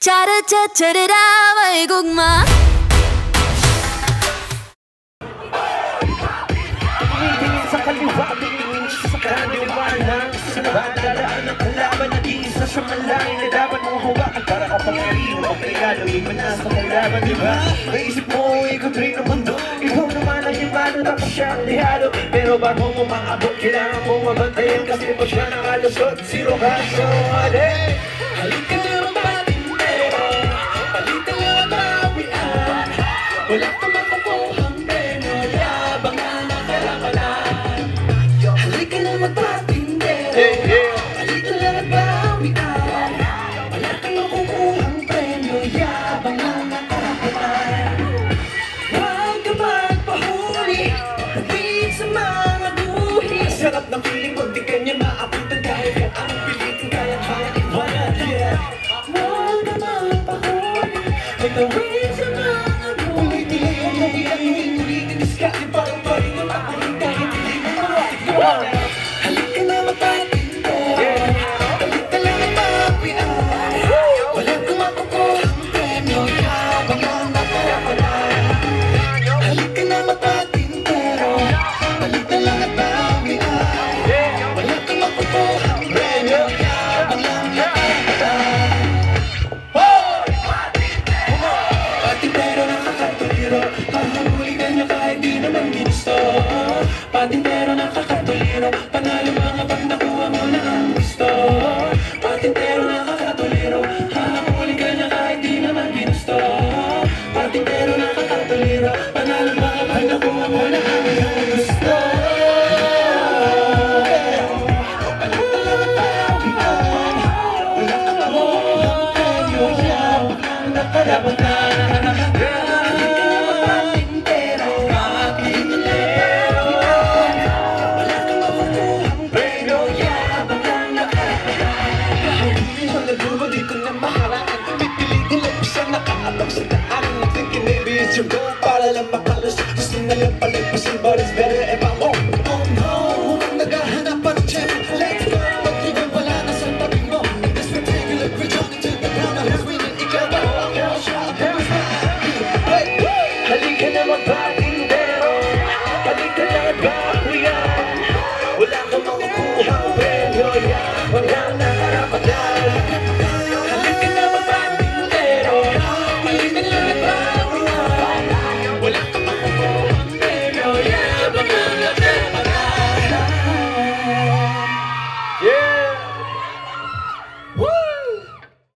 Cha-ra-cha-cha-ra-ra, may gugma. Tingin sa kaliwa, tingin sa kaliwanag. Sa nabadadaan ng kalaban, nag-iisa siya malay na dapat mong hawakan para kapag-aliw o kaya lumiman na sa kalaban, diba? Naisip mo, ikot rin ang mundo. Ikaw naman ang himano, tapos siya ang lihado. Pero bago mo maabot, kailangan mo mabantayan kasi pa siya nakalusot. Zero ka, so hali. Halika na ang patintero, palitan lang ang bawian. Wala ka makukuhang premyo, yabang na nakalapalan. Halika na magpatintero, palitan lang ang bawian. Wala ka makukuhang premyo, yabang na nakalapalan. Huwag ka magpahuli, hangin sa mga buhi. Sarap ng feeling, kung di ka niya maabutan kahit kung anong pilitin kaya iwanan. Huwag ka magpahuli, magtawid sa mga buhi. Ulitin ang ulitin, diskarte parang parin ang pakuling kahit hindi mo maratigyan. Halika na magpatintero, palitan lang ang bawian. Wala kang makukuhang premyo, yabang lang nakalapalan. Halika na magpatintero, palitan lang ang bawian. Wala kang makukuhang premyo, yabang lang nakalapalan. Patintero nakakatuliro, hahabulin ka niya kahit di naman ginusto. Patintero nakakatuliro, panalo mga pag nakuha mo na ang gusto. Patintero nakakatuliro, hahabulin ka niya kahit di naman ginusto. Patintero nakakatuliro, panalo mga pag nakuha mo na ang gusto. Wala kang makukuhang premyo, yabang lang nakalabanan. Para lang makalusot, gusto na lang palagpasin, bari